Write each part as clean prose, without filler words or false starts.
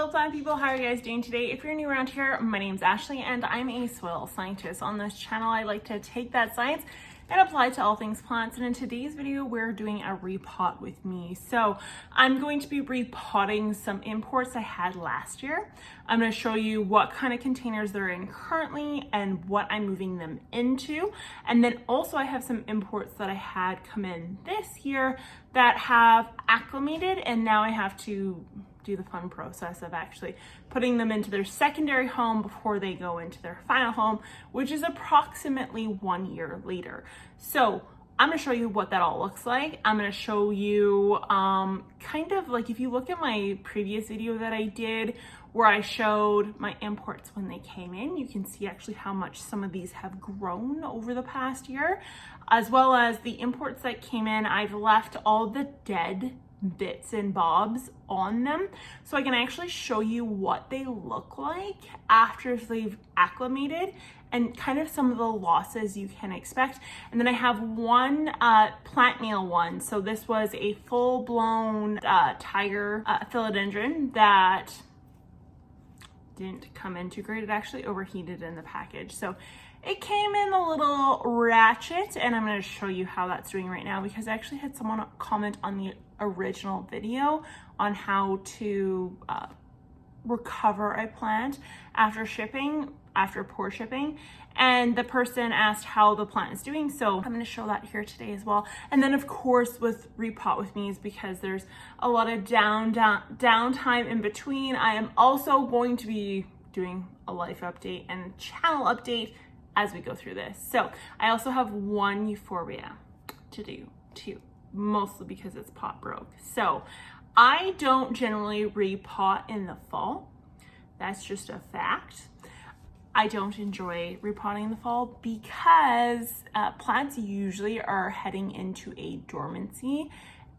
Philodendron people, how are you guys doing today? If you're new around here, my name's Ashley and I'm a soil scientist. On this channel, I like to take that science and apply it to all things plants. And in today's video, we're doing a repot with me. So I'm going to be repotting some imports I had last year. I'm going to show you what kind of containers they're in currently and what I'm moving them into. And then also I have some imports that I had come in this year that have acclimated, and now I have to do the fun process of actually putting them into their secondary home before they go into their final home, which is approximately 1 year later. So I'm going to show you what that all looks like. I'm going to show you kind of like, if you look at my previous video that I did where I showed my imports when they came in, you can see actually how much some of these have grown over the past year, as well as the imports that came in. I've left all the dead bits and bobs on them so I can actually show you what they look like after they've acclimated and kind of some of the losses you can expect. And then I have one plant meal one. So this was a full-blown tiger philodendron that didn't come in too great. It actually overheated in the package. So it came in a little ratchet, and I'm going to show you how that's doing right now because I actually had someone comment on the original video on how to recover a plant after shipping, after poor shipping, and the person asked how the plant is doing. So I'm going to show that here today as well. And then of course with Repot with me is because there's a lot of downtime in between. I am also going to be doing a life update and channel update as we go through this. So I also have one Euphorbia to do too, mostly because it's pot broke. So I don't generally repot in the fall. That's just a fact. I don't enjoy repotting in the fall because plants usually are heading into a dormancy,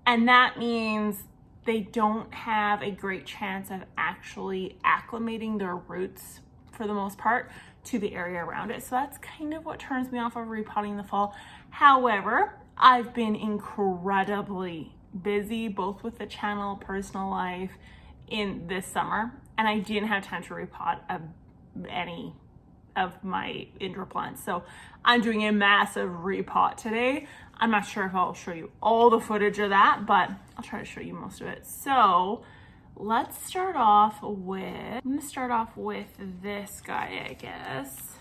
and that means they don't have a great chance of actually acclimating their roots for the most part to the area around it. So that's kind of what turns me off of repotting in the fall. However, I've been incredibly busy both with the channel, personal life in this summer, and I didn't have time to repot any of my indoor plants. So I'm doing a massive repot today. I'm not sure if I'll show you all the footage of that, but I'll try to show you most of it. So let's start off with, I'm gonna start off with this guy, I guess.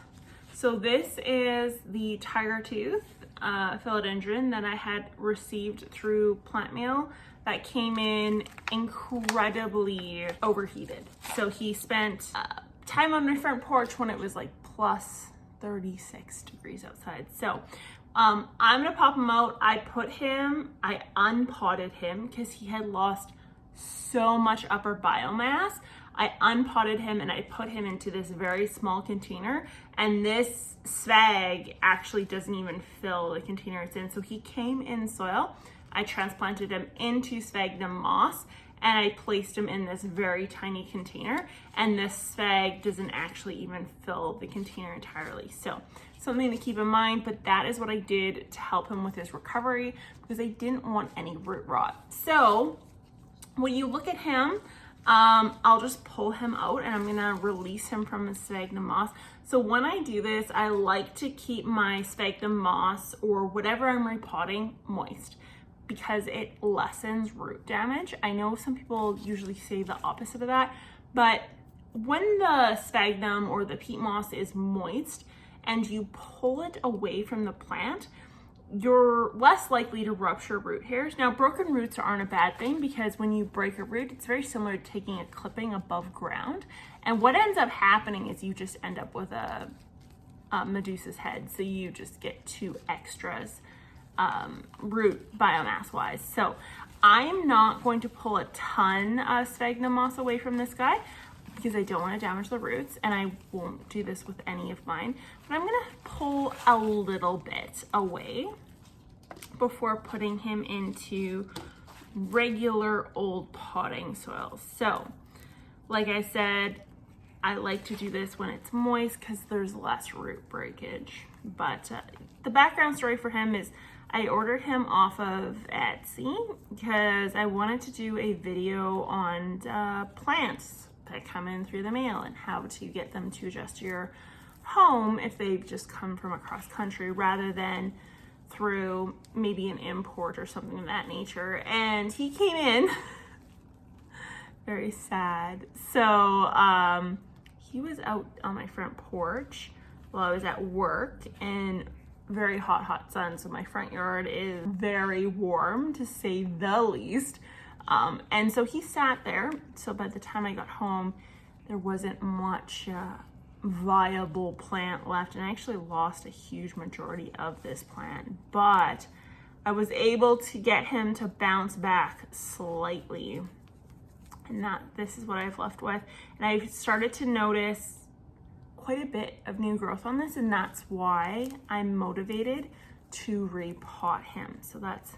So this is the tiger tooth philodendron that I had received through plant mail that came in incredibly overheated. So he spent time on my front porch when it was like plus 36 degrees outside. So I'm gonna pop him out. I unpotted him because he had lost so much upper biomass. I unpotted him and I put him into this very small container, and this spag actually doesn't even fill the container it's in. So he came in soil. I transplanted him into Sphagnum Moss and I placed him in this very tiny container, and this spag doesn't actually even fill the container entirely. So something to keep in mind, but that is what I did to help him with his recovery because I didn't want any root rot. So when you look at him, I'll just pull him out and I'm gonna release him from the sphagnum moss. So when I do this, I like to keep my sphagnum moss or whatever I'm repotting moist because it lessens root damage. I know some people usually say the opposite of that, but when the sphagnum or the peat moss is moist and you pull it away from the plant, you're less likely to rupture root hairs. Now, broken roots aren't a bad thing because when you break a root, it's very similar to taking a clipping above ground. And what ends up happening is you just end up with a Medusa's head. So you just get two extras root biomass wise. So I'm not going to pull a ton of sphagnum moss away from this guy because I don't want to damage the roots, and I won't do this with any of mine, but I'm gonna pull a little bit away before putting him into regular old potting soil. So like I said, I like to do this when it's moist because there's less root breakage. But the background story for him is I ordered him off of Etsy because I wanted to do a video on plants that come in through the mail and how to get them to adjust to your home if they've just come from across country rather than through maybe an import or something of that nature. And he came in very sad. So he was out on my front porch while I was at work in very hot sun. So my front yard is very warm, to say the least. And so he sat there. So by the time I got home, there wasn't much viable plant left, and I actually lost a huge majority of this plant, but I was able to get him to bounce back slightly, and this is what I've left with. And I've started to notice quite a bit of new growth on this, and that's why I'm motivated to repot him. So that's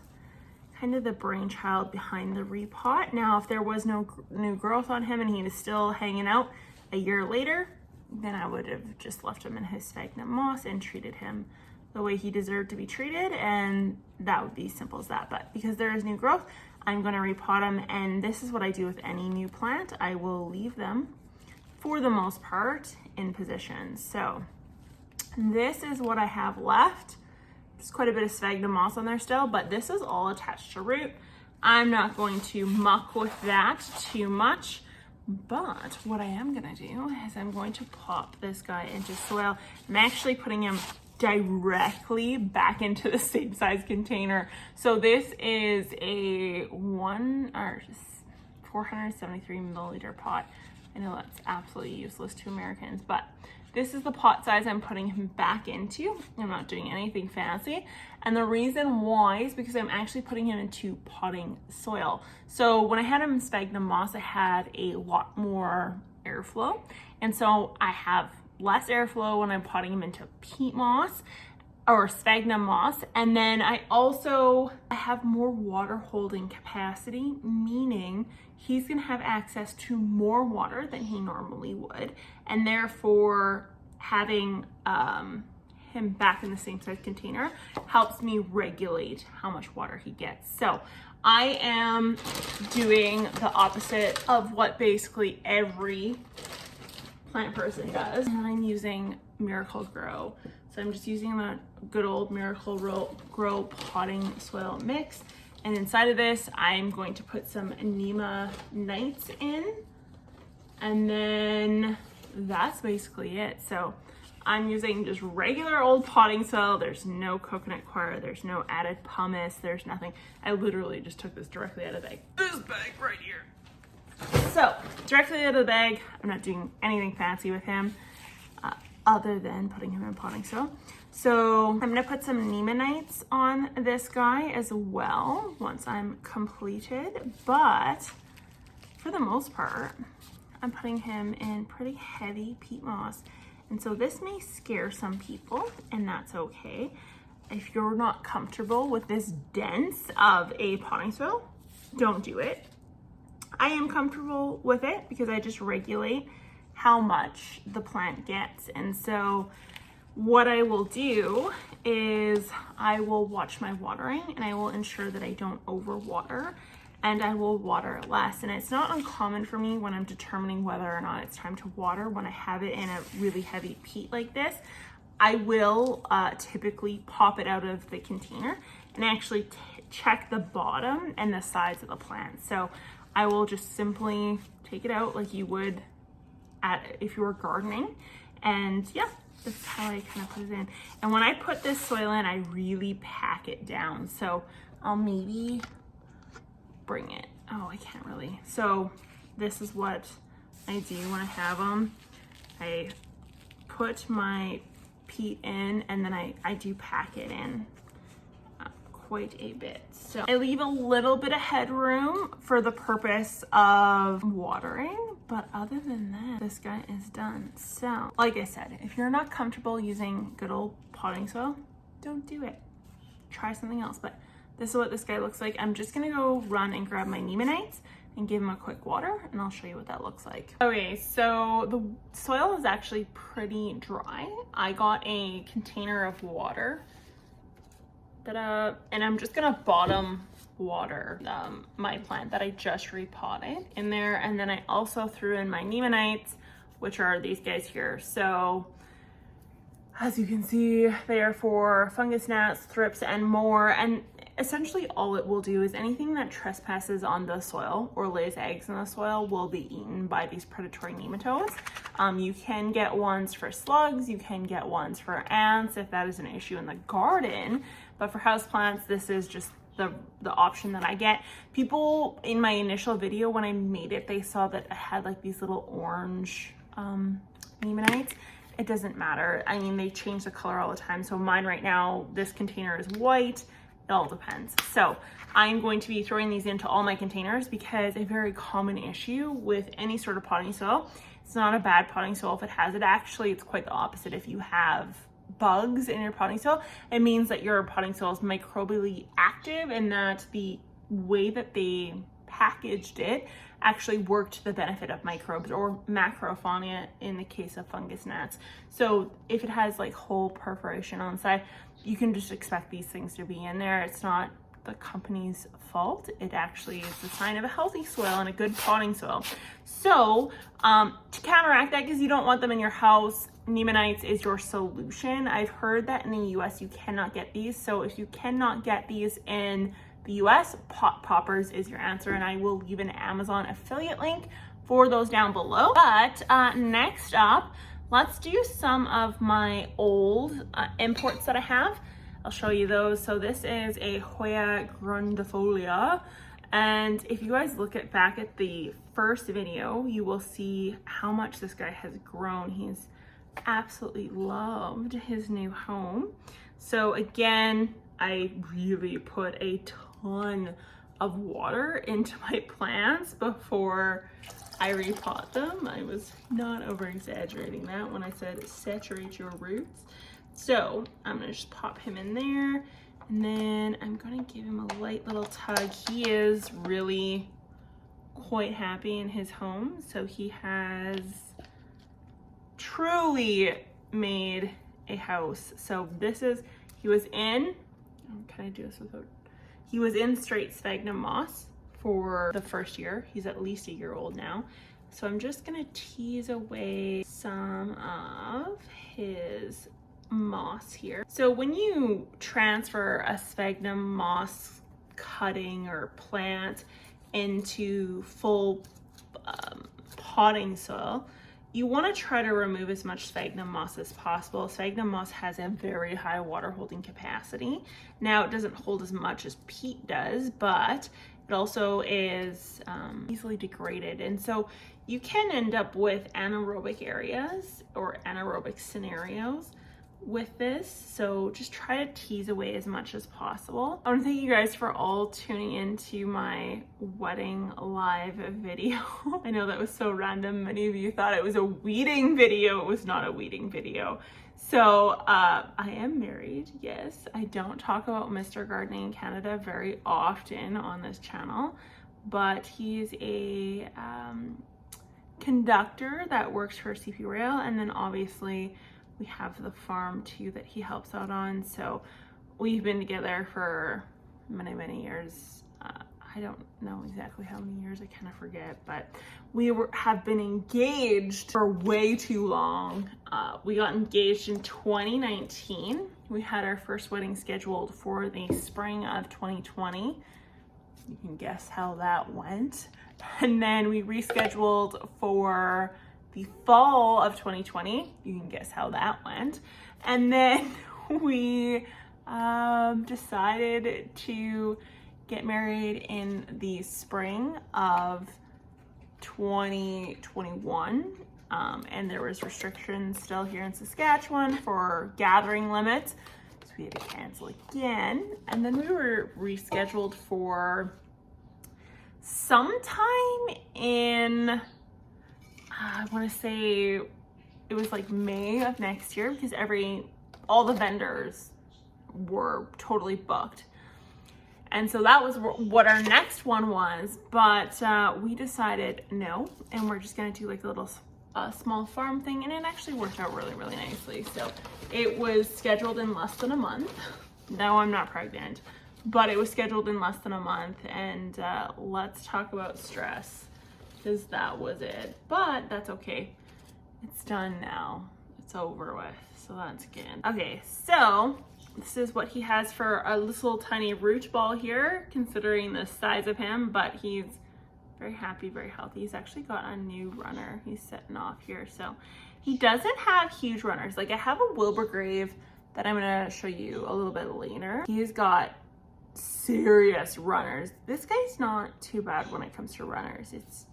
kind of the brainchild behind the repot. Now, if there was no new growth on him and he was still hanging out a year later, then I would have just left him in his sphagnum moss and treated him the way he deserved to be treated, and that would be simple as that. But because there is new growth, I'm going to repot him, and this is what I do with any new plant. I will leave them, for the most part, in position. So this is what I have left. There's quite a bit of sphagnum moss on there still, but this is all attached to root. I'm not going to muck with that too much. But what I am gonna do is I'm going to pop this guy into soil. I'm actually putting him directly back into the same size container. So this is a 473 milliliter pot. I know that's absolutely useless to Americans, but this is the pot size I'm putting him back into. I'm not doing anything fancy. And the reason why is because I'm actually putting him into potting soil. So when I had him in sphagnum moss, I had a lot more airflow. And so I have less airflow when I'm potting him into peat moss or sphagnum moss. And then I have more water holding capacity, meaning he's gonna have access to more water than he normally would. And therefore having him back in the same size container helps me regulate how much water he gets. So I am doing the opposite of what basically every plant person does. And I'm using Miracle-Gro. So I'm just using the good old Miracle-Gro potting soil mix. And inside of this, I'm going to put some Nemanites in. And then that's basically it. So I'm using just regular old potting soil. There's no coconut coir, there's no added pumice, there's nothing. I literally just took this directly out of the bag. This bag right here. So directly out of the bag. I'm not doing anything fancy with him other than putting him in potting soil. So I'm gonna put some Nemanites on this guy as well once I'm completed, but for the most part, I'm putting him in pretty heavy peat moss. And so this may scare some people, and that's okay. If you're not comfortable with this dense of a potting soil, don't do it. I am comfortable with it because I just regulate how much the plant gets. And so what I will do is I will watch my watering, and I will ensure that I don't overwater, and I will water less. And it's not uncommon for me when I'm determining whether or not it's time to water, when I have it in a really heavy peat like this, I will typically pop it out of the container and actually check the bottom and the sides of the plant. So I will just simply take it out like you would if you were gardening. And yeah, that's how I kind of put it in. And when I put this soil in, I really pack it down. So I'll maybe bring it. Oh, I can't really. So this is what I do when I have them. I put my peat in, and then I do pack it in quite a bit. So I leave a little bit of headroom for the purpose of watering, but other than that, this guy is done. So like I said, if you're not comfortable using good old potting soil, don't do it. Try something else. But this is what this guy looks like. I'm just gonna go run and grab my Nemanites and give him a quick water, and I'll show you what that looks like. Okay, so the soil is actually pretty dry. I got a container of water Ta-da. And I'm just gonna bottom water my plant that I just repotted in there. And then I also threw in my Nemanites, which are these guys here. So as you can see, they are for fungus gnats, thrips, and more. And essentially all it will do is anything that trespasses on the soil or lays eggs in the soil will be eaten by these predatory nematodes. You can get ones for slugs, you can get ones for ants if that is an issue in the garden, but for houseplants, this is just the option that I get. People in my initial video when I made it, they saw that I had like these little orange Nemanites. It doesn't matter. I mean, they change the color all the time. So mine right now, this container is white. It all depends. So I'm going to be throwing these into all my containers because a very common issue with any sort of potting soil, it's not a bad potting soil if it has it. Actually, it's quite the opposite. If you have bugs in your potting soil, it means that your potting soil is microbially active and that the way that they packaged it actually worked to the benefit of microbes or macrofauna in the case of fungus gnats. So if it has like hole perforation on the side, you can just expect these things to be in there. It's not the company's fault. It actually is a sign of a healthy soil and a good potting soil. So to counteract that, because you don't want them in your house, Nemanites is your solution. I've heard that in the US you cannot get these. So if you cannot get these in the US, pot poppers is your answer, and I will leave an Amazon affiliate link for those down below. But next up, let's do some of my old imports that I have. I'll show you those. So this is a Hoya grundifolia, and if you guys look back at the first video, you will see how much this guy has grown. He's absolutely loved his new home. So again, I really put a ton of water into my plants before I repot them. I was not over exaggerating that when I said saturate your roots. So I'm gonna just pop him in there, and then I'm gonna give him a light little tug. He is really quite happy in his home. So he has truly made a house. So this is, he was in, can I do this without? He was in straight sphagnum moss for the first year. He's at least a year old now. So I'm just gonna tease away some of his moss here. So when you transfer a sphagnum moss cutting or plant into full potting soil, you want to try to remove as much sphagnum moss as possible. Sphagnum moss has a very high water holding capacity. Now it doesn't hold as much as peat does, but it also is easily degraded. And so you can end up with anaerobic areas or anaerobic scenarios with this. So just try to tease away as much as possible. I want to thank you guys for all tuning into my wedding live video. I know that was so random. Many of you thought it was a weeding video. It was not a weeding video. So I am married, yes. I don't talk about Mr. Gardening in Canada very often on this channel, but he's a conductor that works for CP Rail, and then obviously we have the farm too that he helps out on. So we've been together for many, many years. I don't know exactly how many years, I kind of forget, but we have been engaged for way too long. We got engaged in 2019. We had our first wedding scheduled for the spring of 2020. You can guess how that went. And then we rescheduled for the fall of 2020. You can guess how that went. And then we decided to get married in the spring of 2021. And there was restrictions still here in Saskatchewan for gathering limits. So we had to cancel again. And then we were rescheduled for sometime in, I want to say it was like May of next year, because all the vendors were totally booked. And so that was what our next one was, but we decided no, and we're just gonna do like a little small farm thing, and it actually worked out really, really nicely. So it was scheduled in less than a month, No, I'm not pregnant, but it was scheduled in less than a month, and let's talk about stress, because that was it. But that's okay. It's done now. It's over with, so that's good. Okay, so this is what he has for a little tiny root ball here, considering the size of him, but he's very happy, very healthy. He's actually got a new runner. He's setting off here, so he doesn't have huge runners. Like, I have a Wilbur Graves that I'm gonna show you a little bit later. He's got serious runners. This guy's not too bad when it comes to runners. It's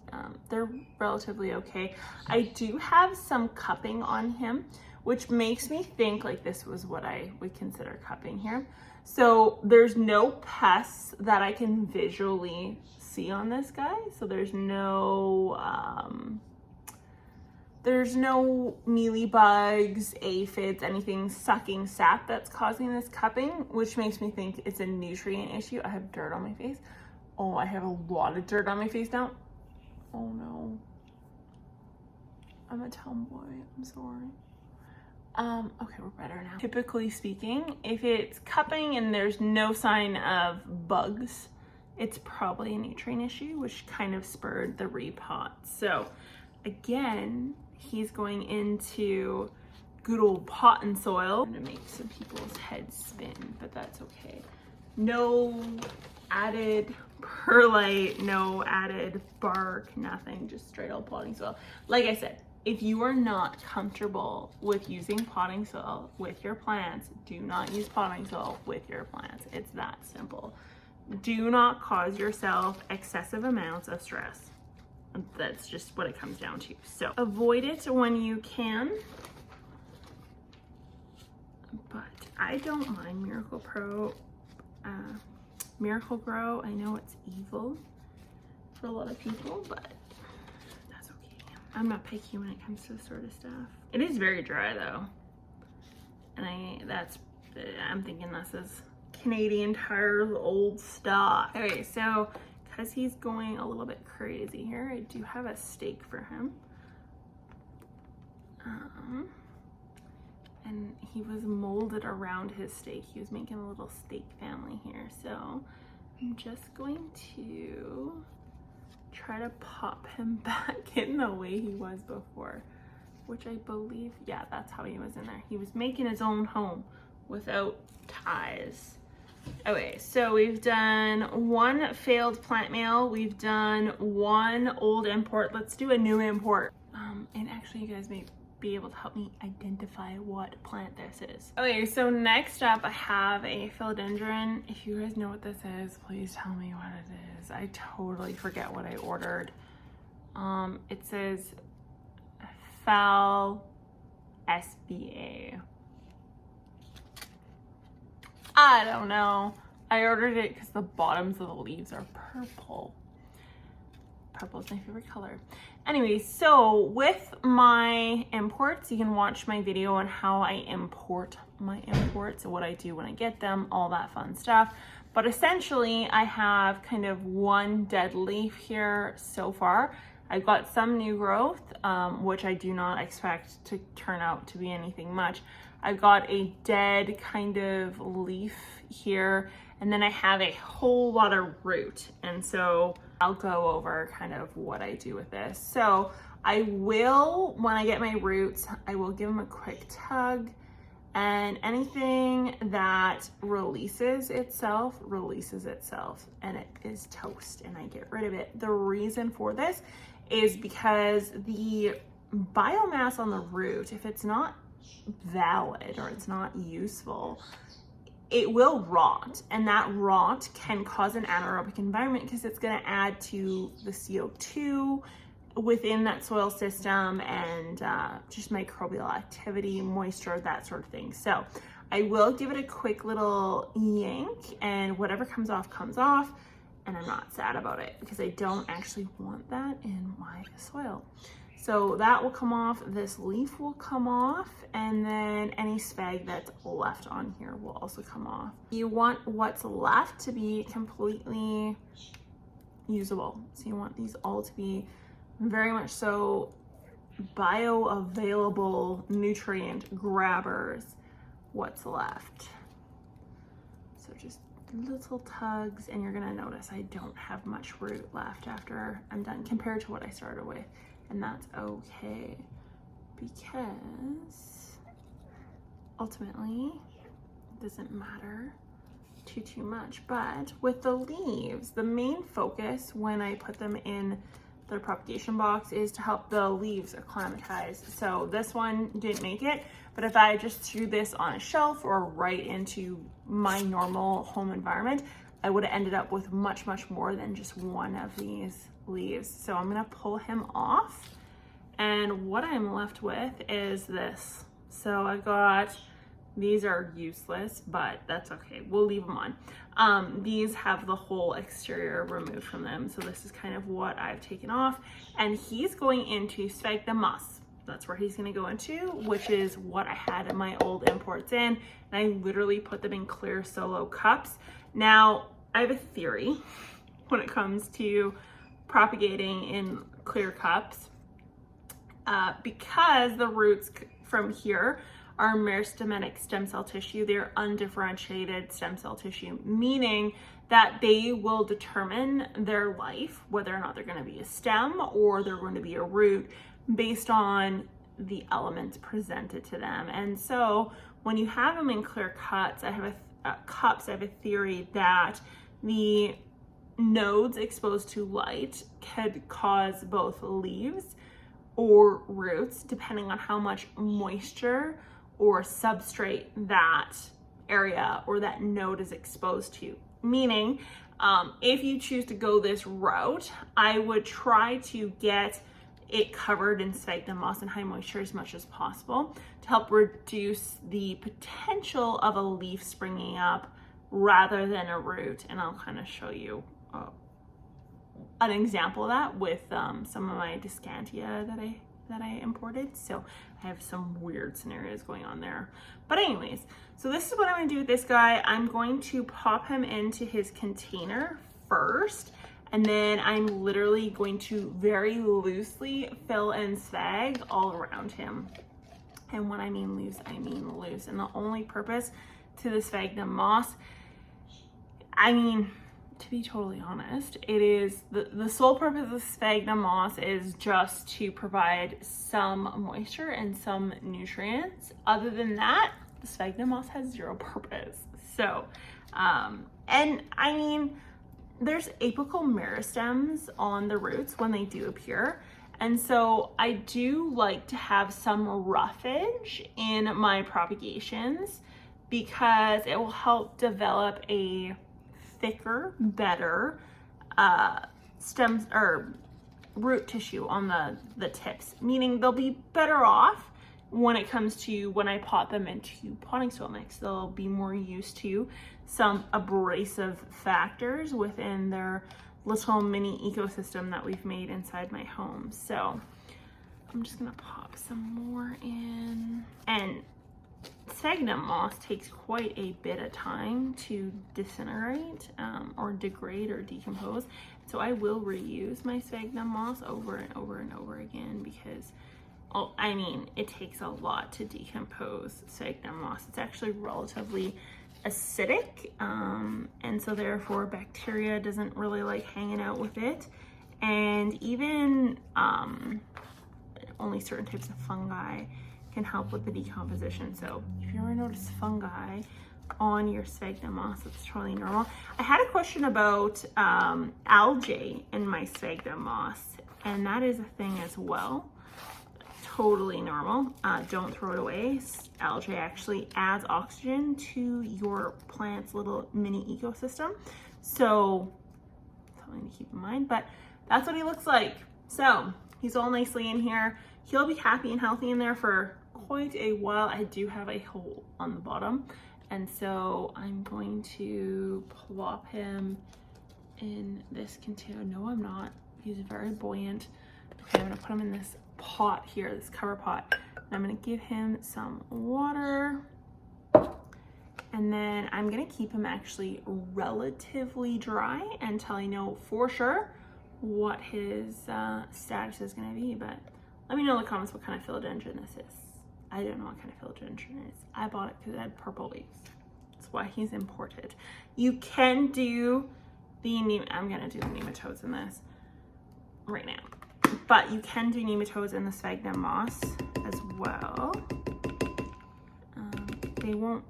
they're relatively okay. I do have some cupping on him, which makes me think like this was what I would consider cupping here. So there's no pests that I can visually see on this guy. So there's no mealybugs, aphids, anything sucking sap that's causing this cupping, which makes me think it's a nutrient issue. I have dirt on my face. Oh, I have a lot of dirt on my face now. Oh no. I'm a tomboy, I'm sorry. Okay, we're better now. Typically speaking, if it's cupping and there's no sign of bugs, it's probably a nutrient issue, which kind of spurred the repot. So again, he's going into good old pot and soil. I'm gonna make some people's heads spin, but that's okay. No added perlite, no added bark, nothing, just straight old potting soil. Like I said, if you are not comfortable with using potting soil with your plants, do not use potting soil with your plants. It's that simple. Do not cause yourself excessive amounts of stress. That's just what it comes down to. So avoid it when you can. But I don't mind Miracle Grow. I know it's evil for a lot of people, but that's okay. I'm not picky when it comes to this sort of stuff. It is very dry though. And I'm thinking this is Canadian Tire's old stock. Okay, so because he's going a little bit crazy here, I do have a stake for him. And he was molded around his stake. He was making a little stake family here. So I'm just going to try to pop him back in the way he was before, which I believe, yeah, that's how he was in there. He was making his own home without ties. Okay, so we've done one failed plant mail. We've done one old import. Let's do a new import. And actually, you guys may be able to help me identify what plant this is. Okay, so next up I have a Philodendron. If you guys know what this is, please tell me what it is. I totally forget what I ordered. It says Phal SBA. I don't know. I ordered it because the bottoms of the leaves are purple. Purple is my favorite color. Anyway, so with my imports, you can watch my video on how I import my imports, what I do when I get them, all that fun stuff. But essentially, I have kind of one dead leaf here so far. I've got some new growth, which I do not expect to turn out to be anything much. I've got a dead kind of leaf here, and then I have a whole lot of root. And so I'll go over kind of what I do with this. So I will, when I get my roots, I will give them a quick tug, and anything that releases itself, and it is toast, and I get rid of it. The reason for this is because the biomass on the root, if it's not valid or it's not useful, it will rot, and that rot can cause an anaerobic environment because it's going to add to the CO2 within that soil system and just microbial activity, moisture, that sort of thing. So I will give it a quick little yank, and whatever comes off, and I'm not sad about it because I don't actually want that in my soil. So that will come off, this leaf will come off, and then any spag that's left on here will also come off. You want what's left to be completely usable. So you want these all to be very much so bioavailable nutrient grabbers, what's left. So just little tugs, and you're gonna notice I don't have much root left after I'm done compared to what I started with, and that's okay because ultimately it doesn't matter too much. But with the leaves, the main focus when I put them in the propagation box is to help the leaves acclimatize. So this one didn't make it, but if I just threw this on a shelf or right into my normal home environment, I would have ended up with much more than just one of these leaves. So I'm gonna pull him off, and what I'm left with is this. So I got, these are useless, but that's okay, we'll leave them on. These have the whole exterior removed from them, so this is kind of what I've taken off, and he's going into Sphagnum Moss. That's where he's gonna go into, which is what I had in my old imports in, and I literally put them in clear solo cups. Now, I have a theory when it comes to propagating in clear cups, because the roots from here are meristematic stem cell tissue. They're undifferentiated stem cell tissue, meaning that they will determine their life, whether or not they're going to be a stem or they're going to be a root, based on the elements presented to them. And so when you have them in clear cups, I have a theory that the nodes exposed to light could cause both leaves or roots, depending on how much moisture or substrate that area or that node is exposed to. Meaning, if you choose to go this route, I would try to get it covered in sphagnum moss and high moisture as much as possible to help reduce the potential of a leaf springing up rather than a root. And I'll kind of show you an example of that with some of my Descantia that I imported. So I have some weird scenarios going on there. But anyways, so this is what I'm gonna do with this guy. I'm going to pop him into his container first, and then I'm literally going to very loosely fill in spag all around him. And when I mean loose, I mean loose. And the only purpose to the sphagnum moss, I mean, to be totally honest, it is the sole purpose of sphagnum moss is just to provide some moisture and some nutrients. Other than that, the sphagnum moss has zero purpose. So, and I mean, there's apical meristems on the roots when they do appear. And so I do like to have some roughage in my propagations because it will help develop a thicker, better stems or root tissue on the tips, meaning they'll be better off when it comes to when I pot them into potting soil mix. They'll be more used to some abrasive factors within their little mini ecosystem that we've made inside my home. So I'm just gonna pop some more in. And sphagnum moss takes quite a bit of time to disintegrate or degrade or decompose. So I will reuse my sphagnum moss over and over and over again because, I mean, it takes a lot to decompose sphagnum moss. It's actually relatively acidic, and so therefore bacteria doesn't really like hanging out with it. And even only certain types of fungi can help with the decomposition. So if you ever notice fungi on your sphagnum moss, it's totally normal. I had a question about algae in my sphagnum moss, and that is a thing as well. Totally normal. Don't throw it away. Algae actually adds oxygen to your plant's little mini ecosystem. So something to keep in mind, but that's what he looks like. So he's all nicely in here. He'll be happy and healthy in there for quite a while. I do have a hole on the bottom, and so I'm going to plop him in this container. No, I'm not. He's very buoyant. Okay, I'm gonna put him in this pot here, this cover pot. And I'm gonna give him some water, and then I'm gonna keep him actually relatively dry until I know for sure what his status is gonna be. But let me know in the comments what kind of philodendron this is. I don't know what kind of philodendron it is. I bought it because it had purple leaves. That's why he's imported. You can do I'm gonna do the nematodes in this right now, but you can do nematodes in the Sphagnum Moss as well. They won't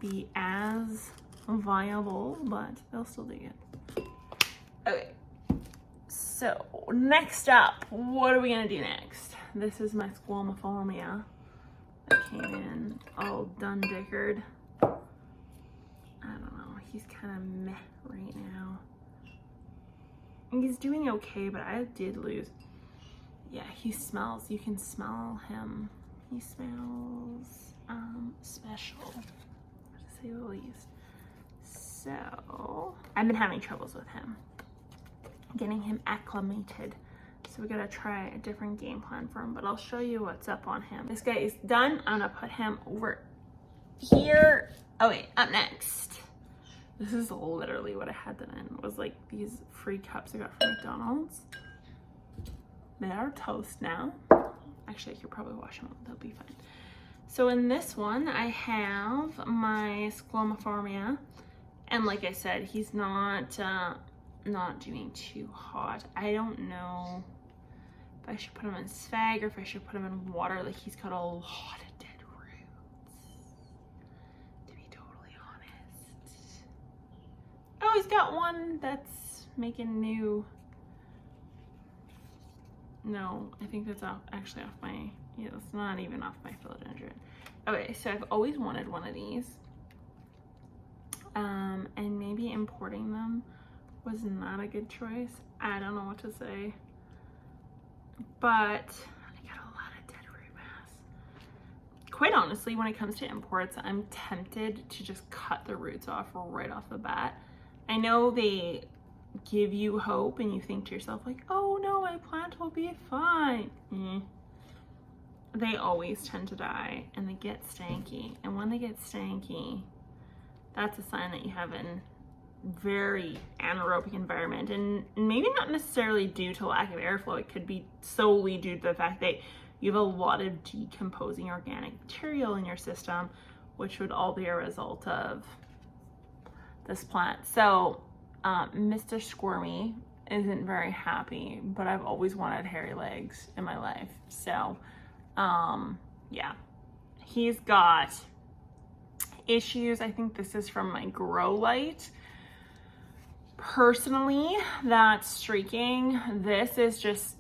be as viable, but they'll still do good. Okay, so next up, what are we gonna do next? This is my Euphorbia that came in all done dickered. I don't know, he's kind of meh right now. He's doing okay, but I did lose. Yeah, he smells, you can smell him. He smells special, to say the least. So I've been having troubles with him, getting him acclimated. So we gotta try a different game plan for him, but I'll show you what's up on him. This guy is done. I'm gonna put him over here. Oh wait, up next. This is literally what I had them in. It was like these free cups I got from McDonald's. They are toast now. Actually, I could probably wash them up. They'll be fine. So in this one, I have my Euphorbia, and like I said, he's not doing too hot. I don't know if I should put him in Sphagnum or if I should put him in water. Like, he's got a lot of dead roots, to be totally honest. Oh, he's got one that's making new. No, I think that's actually off my, yeah, it's not even off my Philodendron. Okay, so I've always wanted one of these. And maybe importing them was not a good choice. I don't know what to say. But I got a lot of dead root mass. Quite honestly, when it comes to imports, I'm tempted to just cut the roots off right off the bat. I know they give you hope and you think to yourself like, oh no, my plant will be fine. They always tend to die and they get stanky. And when they get stanky, that's a sign that you have a very anaerobic environment, and maybe not necessarily due to lack of airflow. It could be solely due to the fact that you have a lot of decomposing organic material in your system, which would all be a result of this plant. So Mr. Squirmy isn't very happy, but I've always wanted hairy legs in my life. So yeah, he's got issues. I think this is from my grow light. Personally, that streaking, this is just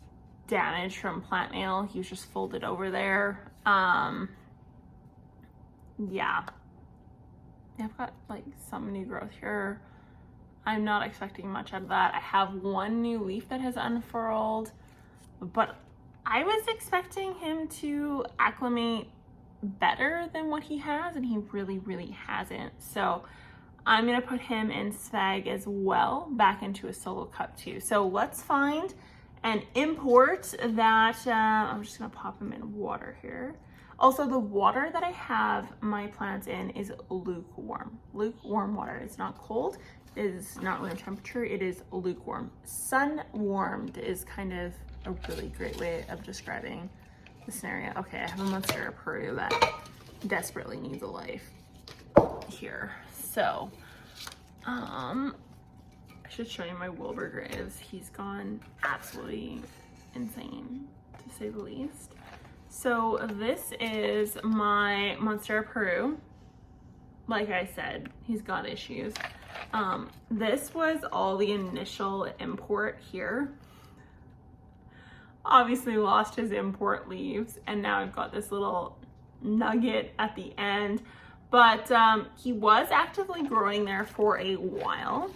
damage from plant mail. He was just folded over there. Yeah, I've got like some new growth here. I'm not expecting much out of that. I have one new leaf that has unfurled, but I was expecting him to acclimate better than what he has, and he really hasn't. So I'm gonna put him in Sphagnum as well, back into a solo cup too. So let's find and import that. I'm just gonna pop him in water here. Also, the water that I have my plants in is lukewarm. Lukewarm water. It's not cold. It is not room temperature. It is lukewarm. Sun warmed is kind of a really great way of describing the scenario. Okay, I have a Monstera Peru that desperately needs a life here. So, I should show you my Wilbur Graves. He's gone absolutely insane, to say the least. So this is my Monstera Peru. Like I said, he's got issues. This was all the initial import here. Obviously lost his import leaves, and now I've got this little nugget at the end. But he was actively growing there for a while.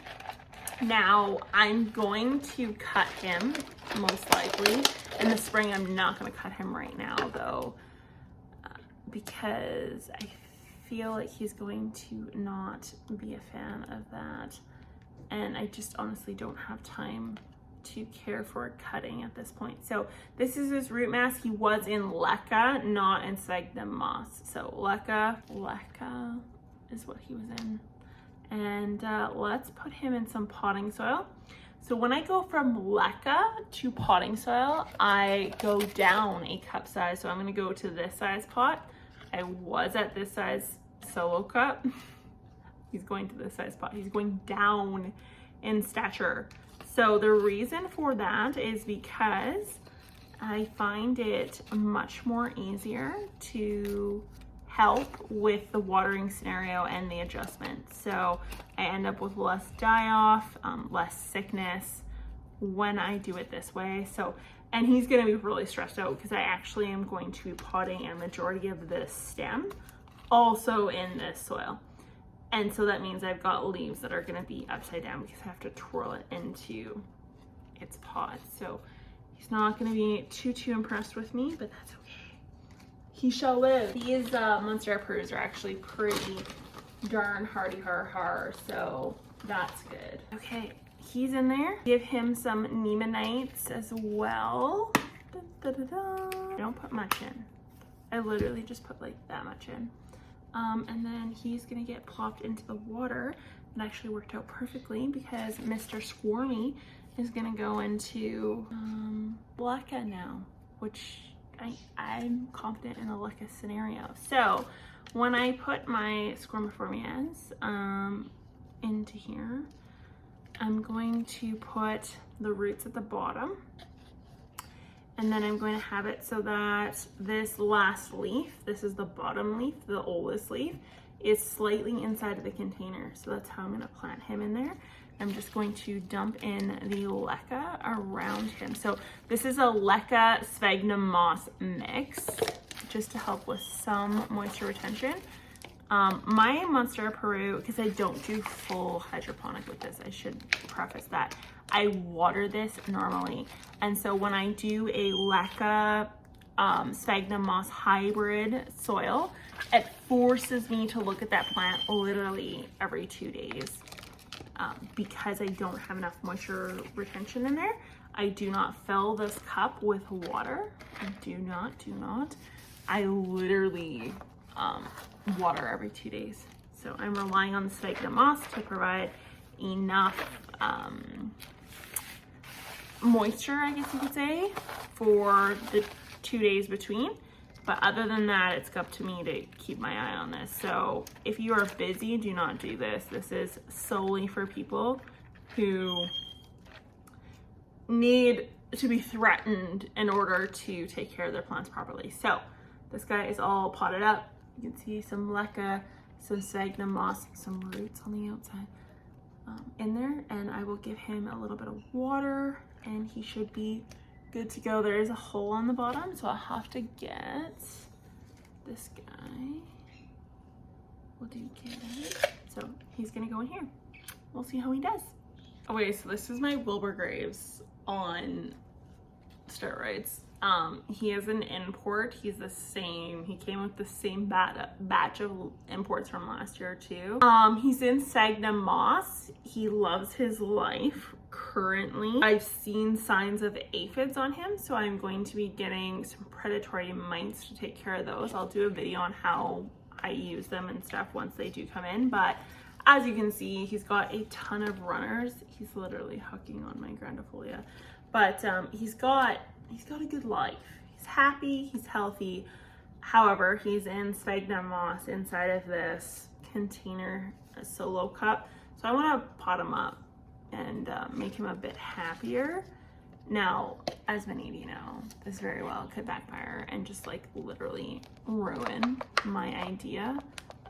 Now I'm going to cut him, most likely. In the spring, I'm not going to cut him right now, though, because I feel like he's going to not be a fan of that. And I just honestly don't have time to care for cutting at this point. So this is his root mass. He was in Leca, not in Sphagnum Moss. So Leca is what he was in. And let's put him in some potting soil. So when I go from Leca to potting soil, I go down a cup size. So I'm gonna go to this size pot. I was at this size solo cup. he's going to this size pot. He's going down in stature. So the reason for that is because I find it much more easier to help with the watering scenario and the adjustment. So I end up with less die-off, less sickness when I do it this way. So, and he's gonna be really stressed out because I actually am going to be potting a majority of this stem also in this soil. And so that means I've got leaves that are gonna be upside down because I have to twirl it into its pot. So he's not gonna be too impressed with me, but that's okay. He shall live. These Monstera Perus are actually pretty darn hardy har, so that's good. Okay, he's in there. Give him some Nemanites as well. Da, da, da, da. I don't put much in. I literally just put like that much in. And then he's gonna get plopped into the water. It actually worked out perfectly because Mr. Squirmy is gonna go into Leca now, which I'm confident in the Leca scenario. So when I put my Squirmiformias into here, I'm going to put the roots at the bottom, and then I'm going to have it so that this last leaf, this is the bottom leaf, the oldest leaf, is slightly inside of the container. So that's how I'm going to plant him in there. I'm just going to dump in the Leca around him. So this is a Leca Sphagnum Moss mix, just to help with some moisture retention. My Monstera Peru, because I don't do full hydroponic with this, I should preface that. I water this normally. And so when I do a Leca Sphagnum Moss hybrid soil, it forces me to look at that plant literally every 2 days. Because I don't have enough moisture retention in there. I do not fill this cup with water. I do not. I literally water every 2 days. So I'm relying on the Sphagnum Moss to provide enough moisture, I guess you could say, for the 2 days between. But other than that, it's up to me to keep my eye on this. So if you are busy, do not do this. This is solely for people who need to be threatened in order to take care of their plants properly. So this guy is all potted up. You can see some Leca, some Sphagnum Moss, some roots on the outside in there. And I will give him a little bit of water and he should be good to go. There is a hole on the bottom, so I'll have to get this guy. We'll do Kid. So he's gonna go in here. We'll see how he does. Okay, so this is my Wilbur Graves on steroids. He is an import. He's the same. He came with the same batch of imports from last year too. He's in Sphagnum Moss. He loves his life. Currently, I've seen signs of aphids on him, so I'm going to be getting some predatory mites to take care of those. I'll do a video on how I use them and stuff once they do come in, but as you can see, he's got a ton of runners. He's literally hucking on my grundifolia, but he's got a good life. He's happy, he's healthy. However, he's in Sphagnum Moss inside of this container, a solo cup, so I want to pot him up and make him a bit happier. Now, as many of you know, this very well could backfire and just like literally ruin my idea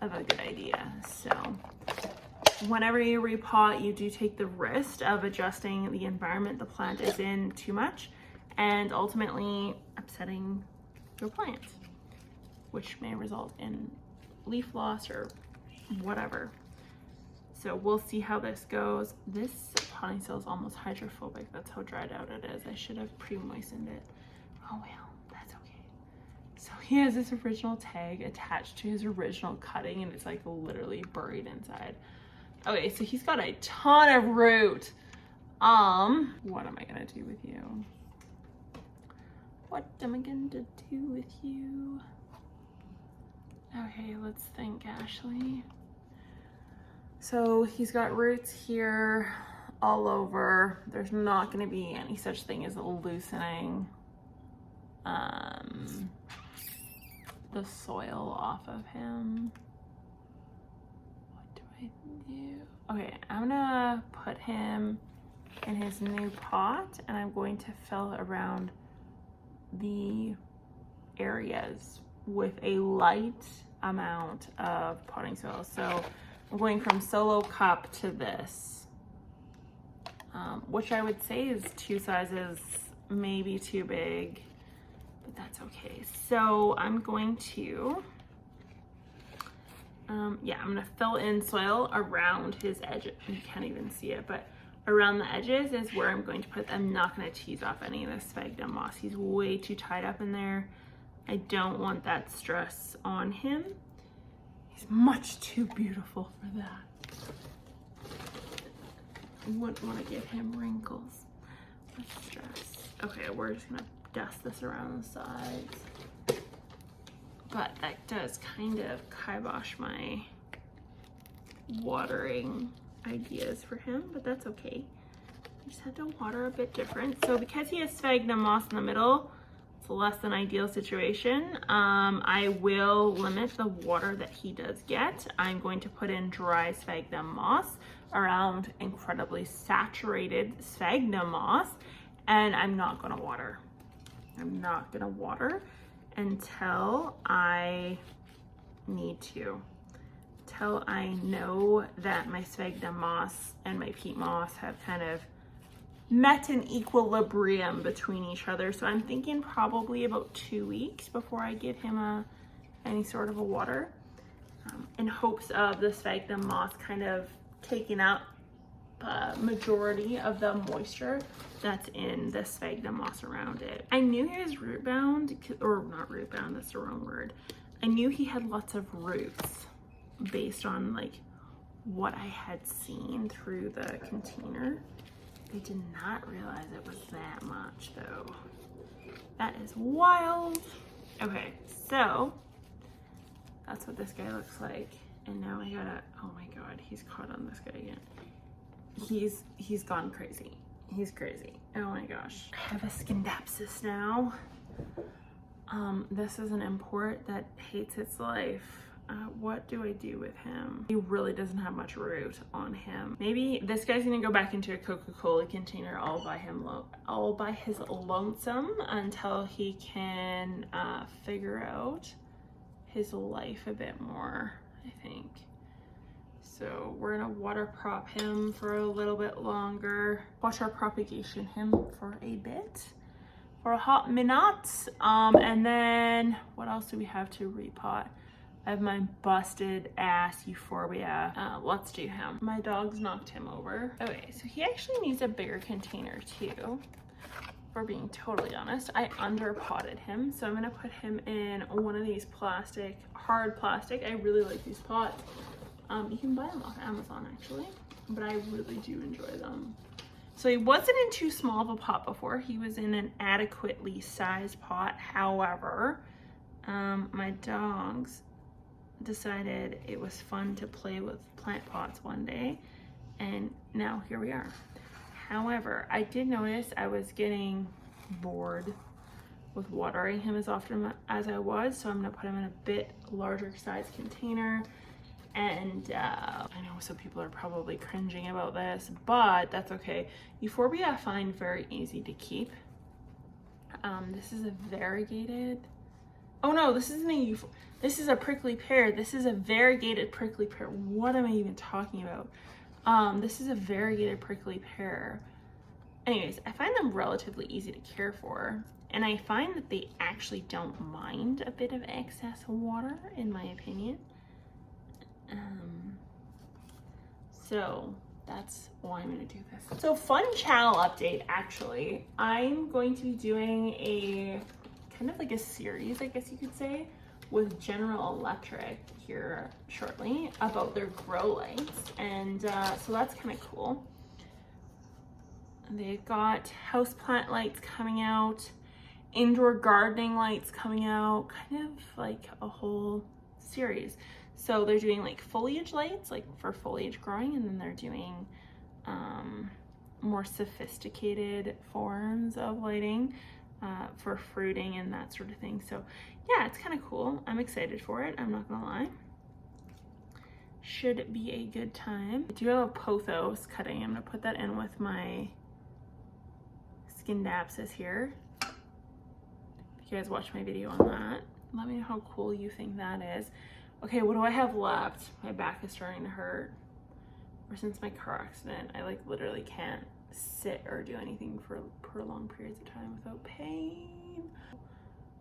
of a good idea. So whenever you repot, you do take the risk of adjusting the environment the plant is in too much and ultimately upsetting your plant, which may result in leaf loss or whatever. So we'll see how this goes. This potting soil is almost hydrophobic. That's how dried out it is. I should have pre-moistened it. Oh well, that's okay. So he has this original tag attached to his original cutting and it's like literally buried inside. Okay, so he's got a ton of root. What am I gonna do with you? What am I going to do with you? Okay, let's think, Ashley. So he's got roots here all over. There's not going to be any such thing as loosening the soil off of him. What do I do? Okay, I'm gonna put him in his new pot, and I'm going to fill around the areas with a light amount of potting soil. So I'm going from solo cup to this, which I would say is 2 sizes, maybe too big, but that's okay. So I'm going to, I'm gonna fill in soil around his edges. You can't even see it, but around the edges is where I'm going to put, I'm not gonna tease off any of this sphagnum moss. He's way too tied up in there. I don't want that stress on him. He's much too beautiful for that. I wouldn't want to give him wrinkles or stress. Okay, we're just gonna dust this around the sides. But that does kind of kibosh my watering ideas for him, but that's okay. You just have to water a bit different. So because he has sphagnum moss in the middle, it's a less than ideal situation. I will limit the water that he does get. I'm going to put in dry sphagnum moss around incredibly saturated sphagnum moss, and I'm not gonna water. I'm not gonna water until I need to. Till I know that my sphagnum moss and my peat moss have kind of met an equilibrium between each other. So I'm thinking probably about 2 weeks before I give him any sort of a water, in hopes of the sphagnum moss kind of taking up majority of the moisture that's in the sphagnum moss around it. I knew he was root bound, or not root bound, that's the wrong word. I knew he had lots of roots based on like what I had seen through the container. I did not realize it was that much though. That is wild. Okay, so that's what this guy looks like. And now I gotta, oh my God, he's caught on this guy again. He's gone crazy. He's crazy. Oh my gosh. I have a scindapsus now. This is an import that hates its life. What do I do with him? He really doesn't have much root on him. Maybe this guy's gonna go back into a Coca-Cola container all by his lonesome until he can figure out his life a bit more, I think. So we're gonna water prop him for a little bit longer. Water propagation him for a bit, for a hot minute. And then what else do we have to repot? I have my busted ass Euphorbia. Let's do him. My dog's knocked him over. Okay, so he actually needs a bigger container too. For being totally honest, I underpotted him. So I'm gonna put him in one of these plastic, hard plastic. I really like these pots. You can buy them off Amazon actually, but I really do enjoy them. So he wasn't in too small of a pot before. He was in an adequately sized pot. However, my dogs decided it was fun to play with plant pots one day, and now here we are. However, I did notice I was getting bored with watering him as often as I was, so I'm gonna put him in a bit larger size container. And I know some people are probably cringing about this, but that's okay. Euphorbia I find very easy to keep. This is a variegated, oh no, this isn't a this is a prickly pear. This is a variegated prickly pear. What am I even talking about? This is a variegated prickly pear. Anyways, I find them relatively easy to care for, and I find that they actually don't mind a bit of excess water, in my opinion. So that's why I'm gonna do this. So fun channel update, actually. I'm going to be doing a kind of like a series, I guess you could say, with General Electric here shortly about their grow lights. And so that's kind of cool. They've got houseplant lights coming out, indoor gardening lights coming out, kind of like a whole series. So they're doing like foliage lights, like for foliage growing, and then they're doing more sophisticated forms of lighting for fruiting and that sort of thing. So yeah, it's kind of cool. I'm excited for it, I'm not gonna lie. should be a good time. I do have a pothos cutting. I'm gonna put that in with my Scindapsus here. If you guys watch my video on that, let me know how cool you think that is. Okay, what do I have left? My back is starting to hurt. Ever since my car accident, I like literally can't sit or do anything for prolonged periods of time without pain.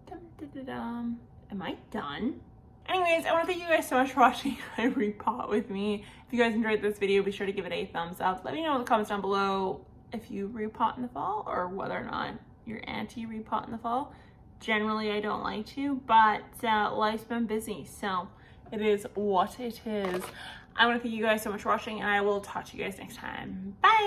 Dum, dum, dum, dum. Am I done? Anyways, I want to thank you guys so much for watching my repot with me. If you guys enjoyed this video, be sure to give it a thumbs up. Let me know in the comments down below if you repot in the fall or whether or not you're anti-repot in the fall. Generally, I don't like to, but life's been busy, so it is what it is. I want to thank you guys so much for watching, and I will talk to you guys next time. Bye!